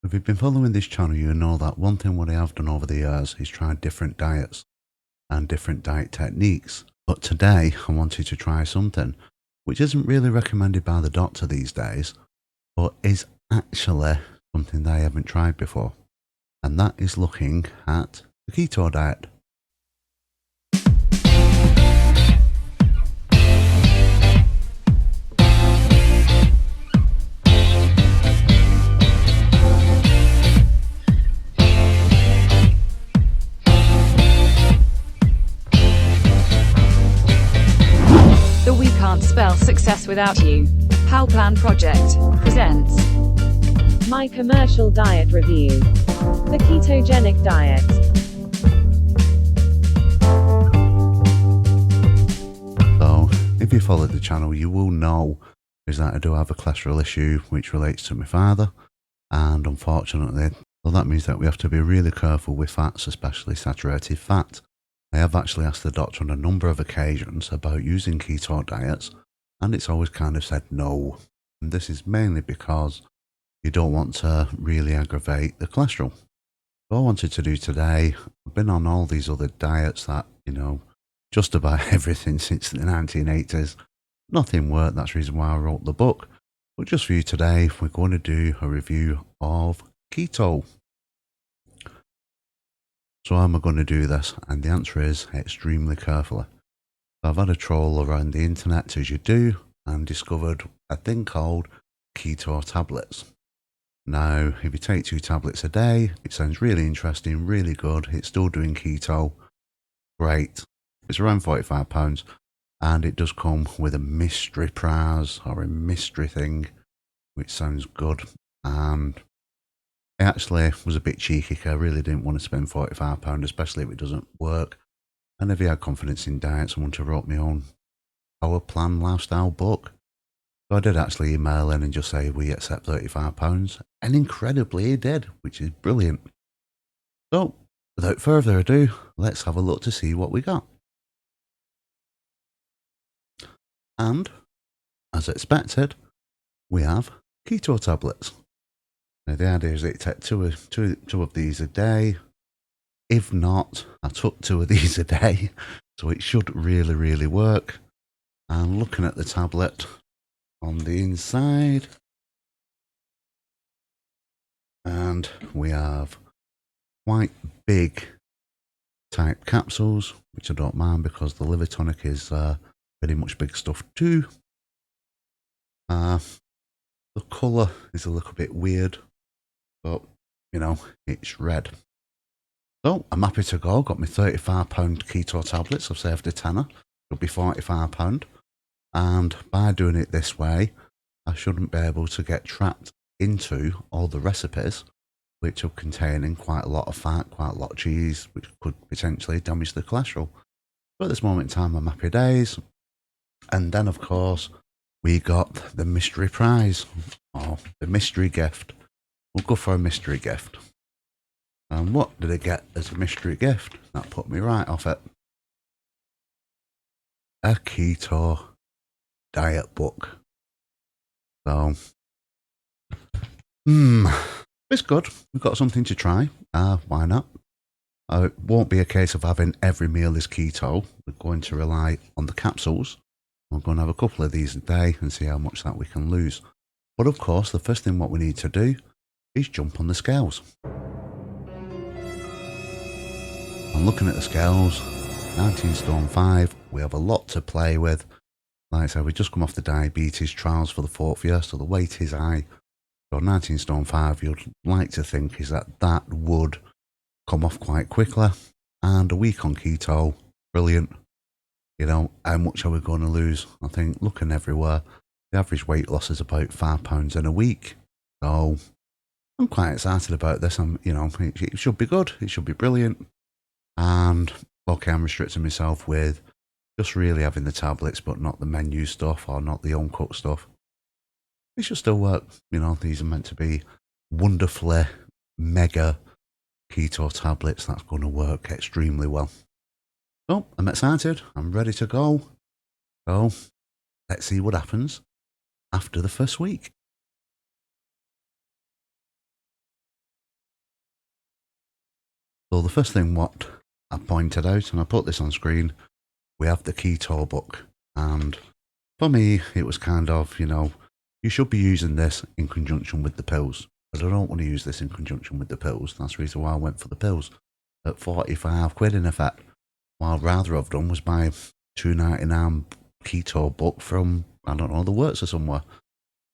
If you've been following this channel, you know that one thing what I have done over the years is try different diets and different diet techniques. But today I wanted to try something which isn't really recommended by the doctor these days, but is actually something that I haven't tried before. And that is looking at the keto diet. The We Can't Spell Success Without You PowerPlan Project presents My Commercial Diet Review. The Ketogenic Diet. So, if you followed the channel, you will know is that I do have a cholesterol issue which relates to my father, and unfortunately, well, that means that we have to be really careful with fats, especially saturated fat. I have actually asked the doctor on a number of occasions about using keto diets, and it's always kind of said no. And this is mainly because you don't want to really aggravate the cholesterol. So I wanted to do today, I've been on all these other diets that, just about everything since the 1980s. Nothing worked, that's the reason why I wrote the book. But just for you today, we're going to do a review of keto. So how am I going to do this? And the answer is extremely carefully. So I've had a troll around the internet, as you do, and discovered a thing called keto tablets. Now, if you take 2 tablets a day, it sounds really interesting, really good. It's still doing keto. Great. It's around £45, and it does come with a mystery prize or a mystery thing, which sounds good. And I actually was a bit cheeky because I really didn't want to spend £45, especially if it doesn't work. And if you had confidence in diets, I want to write my own PowerPlan lifestyle book. So I did actually email in and just say, we accept £35. And incredibly, he did, which is brilliant. So, without further ado, let's have a look to see what we got. And, as expected, we have keto tablets. Now, the idea is that you take two of these a day. If not, I took 2 of these a day. So it should really, really work. And looking at the tablet on the inside, and we have quite big type capsules, which I don't mind because the liver tonic is pretty much big stuff too. The colour is a little bit weird, but it's red. So I'm happy to go. Got my £35 keto tablets. I've saved a tenner. It'll be £45. And by doing it this way, I shouldn't be able to get trapped into all the recipes, which are containing quite a lot of fat, quite a lot of cheese, which could potentially damage the cholesterol. But at this moment in time, I'm happy days. And then, of course, we got the mystery prize, or the mystery gift. We'll go for a mystery gift. And what did I get as a mystery gift? That put me right off it. A keto diet book. So, it's good. We've got something to try. Why not? It won't be a case of having every meal is keto. We're going to rely on the capsules. We're going to have a couple of these a day and see how much that we can lose. But of course, the first thing what we need to do is jump on the scales. I'm looking at the scales, 19 stone 5. We have a lot to play with. Like I said, we just come off the diabetes trials for the 4th year, so the weight is high. So 19 stone 5, you'd like to think is that would come off quite quickly. And a week on keto, brilliant. How much are we going to lose? I think looking everywhere, the average weight loss is about £5 in a week. So I'm quite excited about this. It should be good. It should be brilliant. And okay, I'm restricting myself with just really having the tablets, but not the menu stuff or not the home cooked stuff. It should still work. These are meant to be wonderfully mega keto tablets. That's going to work extremely well. So I'm excited. I'm ready to go. So let's see what happens after the first week. So the first thing what I pointed out, and I put this on screen, we have the Keto Book. And for me, it was kind of, you should be using this in conjunction with the pills. But I don't want to use this in conjunction with the pills. That's the reason why I went for the pills at 45 quid in effect. What I'd rather have done was buy $2.99 Keto Book from, I don't know, the works or somewhere.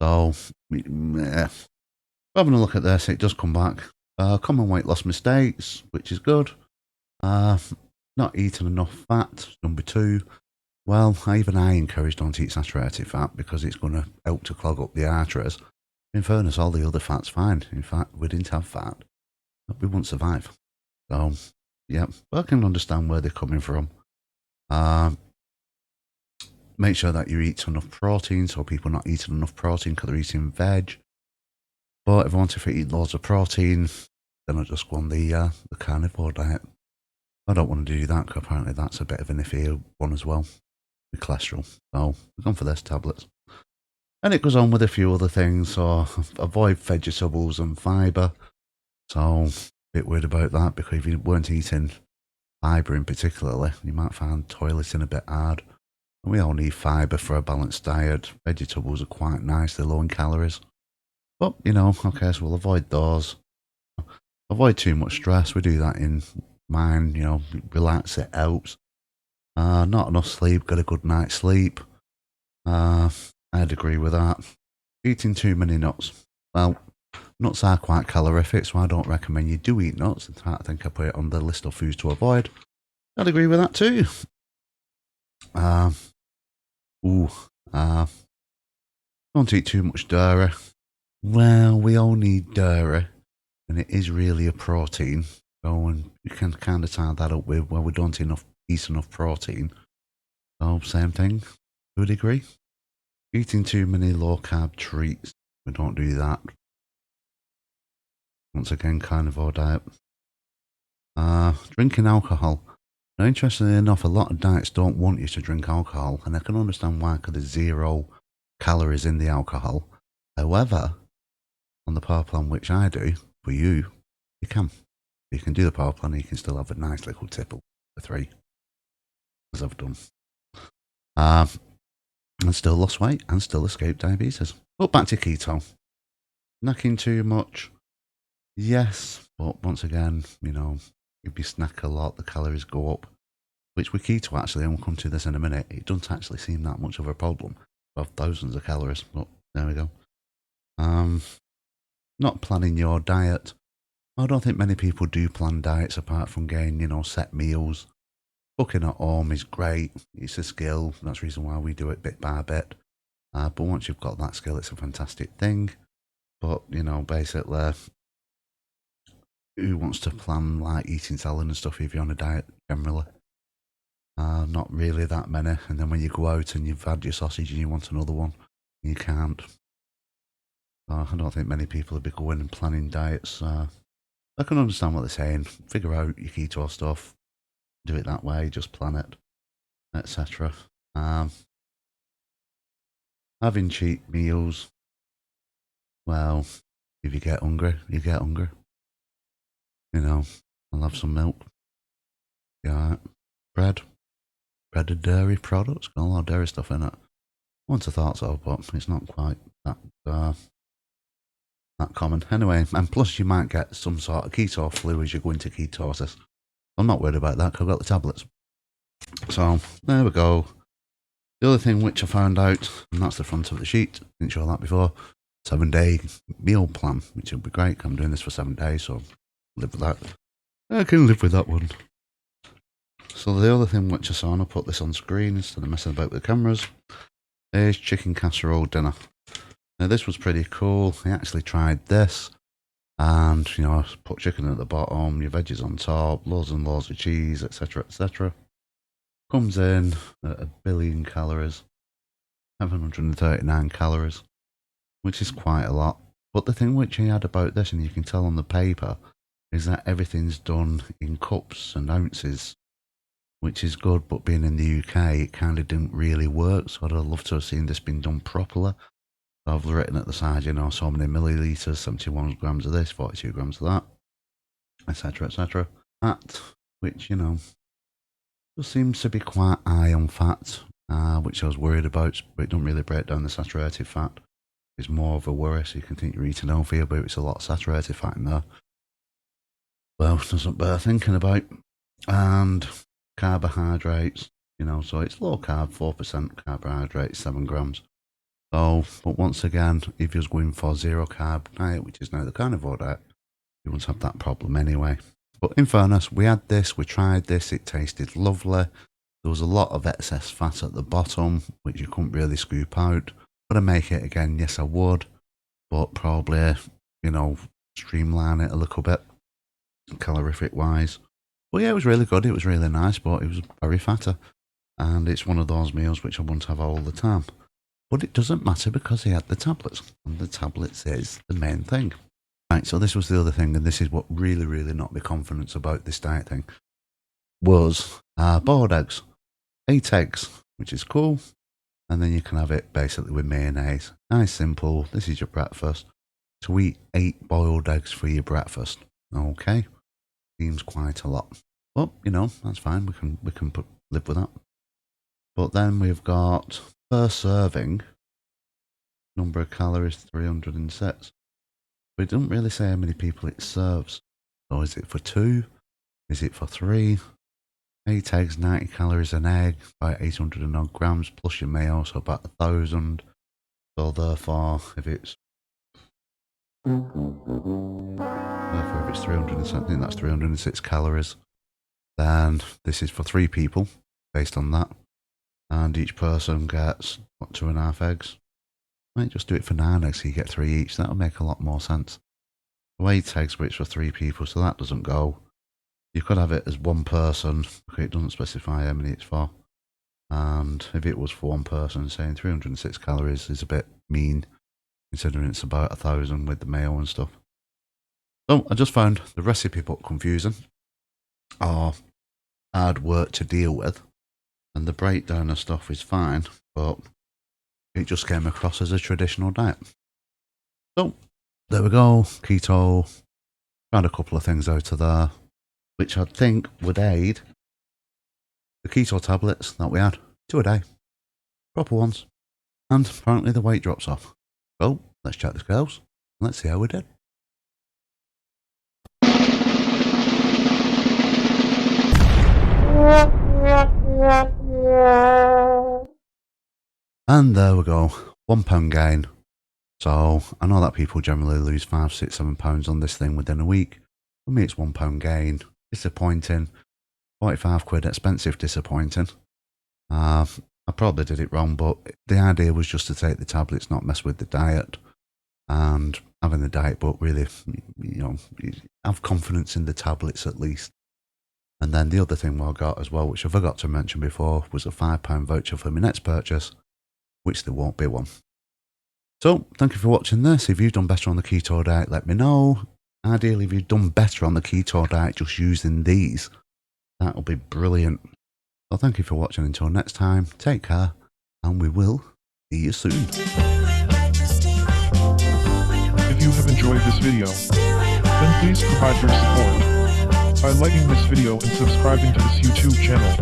So, having a look at this, it does come back. Common weight loss mistakes, which is good. Not eating enough fat, number 2. Well, even I encourage don't eat saturated fat because it's going to help to clog up the arteries. In fairness, all the other fat's fine. In fact, we didn't have fat, we wouldn't survive. So, yeah, but I can understand where they're coming from. Make sure that you eat enough protein, so people are not eating enough protein because they're eating veg. But if I wanted to eat loads of protein, then I just go on the carnivore diet. I don't want to do that because apparently that's a bit of an iffy one as well, with cholesterol. So we've gone for this tablets. And it goes on with a few other things. So avoid vegetables and fibre. So a bit worried about that because if you weren't eating fibre in particularly, you might find toileting a bit hard. And we all need fibre for a balanced diet. Vegetables are quite nice, they're low in calories. But, okay, so we'll avoid those. Avoid too much stress. We do that in mind, relax, it helps. Not enough sleep, get a good night's sleep. I'd agree with that. Eating too many nuts. Well, nuts are quite calorific, so I don't recommend you do eat nuts. In fact, I think I put it on the list of foods to avoid. I'd agree with that too. Don't eat too much dairy. Well, we all need dairy, and it is really a protein. So, and you can kind of tie that up with, well, we don't eat enough protein. So, same thing, to a degree. Eating too many low-carb treats, we don't do that. Once again, carnivore diet. Drinking alcohol. Now, interestingly enough, a lot of diets don't want you to drink alcohol, and I can understand why, because there's 0 calories in the alcohol. However, on the PowerPlan, which I do, for you, you can. You can do the PowerPlan and you can still have a nice little tipple for 3, as I've done. And still lost weight and still escaped diabetes. But back to keto. Snacking too much? Yes, but once again, if you snack a lot, the calories go up. Which with keto actually, and we'll come to this in a minute, it doesn't actually seem that much of a problem. We have thousands of calories, but there we go. Not planning your diet. I don't think many people do plan diets apart from getting, set meals. Cooking at home is great. It's a skill. That's the reason why we do it bit by bit. But once you've got that skill, it's a fantastic thing. But, basically, who wants to plan like eating salad and stuff if you're on a diet generally? Not really that many. And then when you go out and you've had your sausage and you want another one, you can't. I don't think many people would be going and planning diets. I can understand what they're saying. Figure out your keto stuff. Do it that way. Just plan it, etc. Having cheap meals. Well, if you get hungry, you get hungry. I'll have some milk. Yeah, bread and dairy products. Got a lot of dairy stuff in it. Once I thought so, but it's not quite that common. Anyway, and plus you might get some sort of keto flu as you go into ketosis. I'm not worried about that because I've got the tablets. So, there we go. The other thing which I found out, and that's the front of the sheet, didn't show that before, 7-day meal plan, which would be great. I'm doing this for 7 days, so live with that. I can live with that one. So the other thing which I saw, and I'll put this on screen instead of messing about with the cameras, is chicken casserole dinner. Now this was pretty cool. I actually tried this, and put chicken at the bottom, your veggies on top, loads and loads of cheese, etc., etc. Comes in at 1 billion calories, 739 calories, which is quite a lot. But the thing which he had about this, and you can tell on the paper, is that everything's done in cups and ounces, which is good. But being in the UK, it kind of didn't really work. So I'd have loved to have seen this being done properly. So I've written at the side, so many millilitres, 71 grams of this, 42 grams of that, etc., etc. fat, which, you know, just seems to be quite high on fat, which I was worried about, but it don't really break down the saturated fat. It's more of a worry, so you can think you're eating healthier, but it's a lot of saturated fat in there. Well, doesn't bear thinking about. And carbohydrates, you know, so it's low carb, 4% carbohydrates, 7 grams. So, but once again, if you're going for zero carb diet, which is now the carnivore diet, you won't have that problem anyway. But in fairness, we had this, we tried this, it tasted lovely. There was a lot of excess fat at the bottom, which you couldn't really scoop out. Would I make it again? Yes, I would. But probably, you know, streamline it a little bit, calorific wise. But yeah, it was really good. It was really nice, but it was very fatty. And it's one of those meals which I won't have all the time. But it doesn't matter because he had the tablets. And the tablets is the main thing. Right, so this was the other thing, and this is what really knocked me confidence about this diet thing, was boiled eggs. 8 eggs, which is cool. And then you can have it basically with mayonnaise. Nice, simple. This is your breakfast. So eat 8 boiled eggs for your breakfast. Okay. Seems quite a lot. Well, you know, that's fine. We can live with that. But then we've got per serving, number of calories 306. But it doesn't really say how many people it serves. So is it for 2? Is it for 3? 8 eggs, 90 calories an egg, about 800 and odd grams, plus your mayo, so about 1,000. So therefore, if it's 300 that's 306 calories. Then this is for 3 people, based on that. And each person gets, what, 2.5 eggs? Might just do it for 9 eggs, so you get 3 each. That'll make a lot more sense. So 8 eggs, but it's for 3 people, so that doesn't go. You could have it as 1 person, okay, it doesn't specify how many it's for. And if it was for 1 person, saying 306 calories is a bit mean, considering it's about 1,000 with the mayo and stuff. So I just found the recipe book confusing, or hard work to deal with, and the breakdown of stuff is fine, but it just came across as a traditional diet. So there we go, keto. Found a couple of things out of there, which I think would aid the keto tablets that we had, 2 a day, proper ones, and apparently the weight drops off. So let's check the scales, and let's see how we did. And there we go, 1 pound gain. So I know that people generally lose 5, 6, 7 pounds on this thing within a week. For me, it's 1 pound gain. Disappointing. 45 quid, expensive, disappointing. I probably did it wrong, but the idea was just to take the tablets, not mess with the diet. And having the diet book really, you know, have confidence in the tablets at least. And then the other thing I got as well, which I forgot to mention before, was a £5 voucher for my next purchase, which there won't be one. So, thank you for watching this. If you've done better on the keto diet, let me know. Ideally, if you've done better on the keto diet just using these, that'll be brilliant. So thank you for watching. Until next time, take care, and we will see you soon. If you have enjoyed this video, then please provide your support by liking this video and subscribing to this YouTube channel.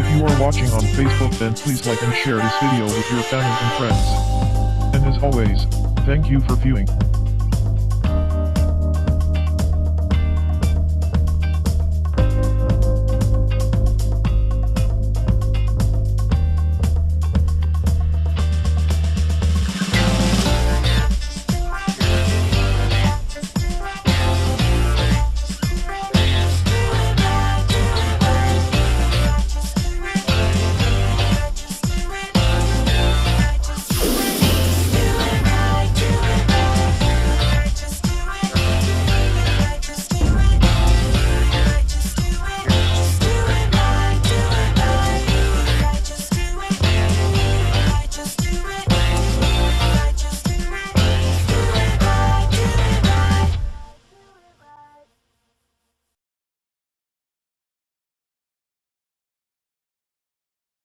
If you are watching on Facebook, then please like and share this video with your family and friends. And as always, thank you for viewing.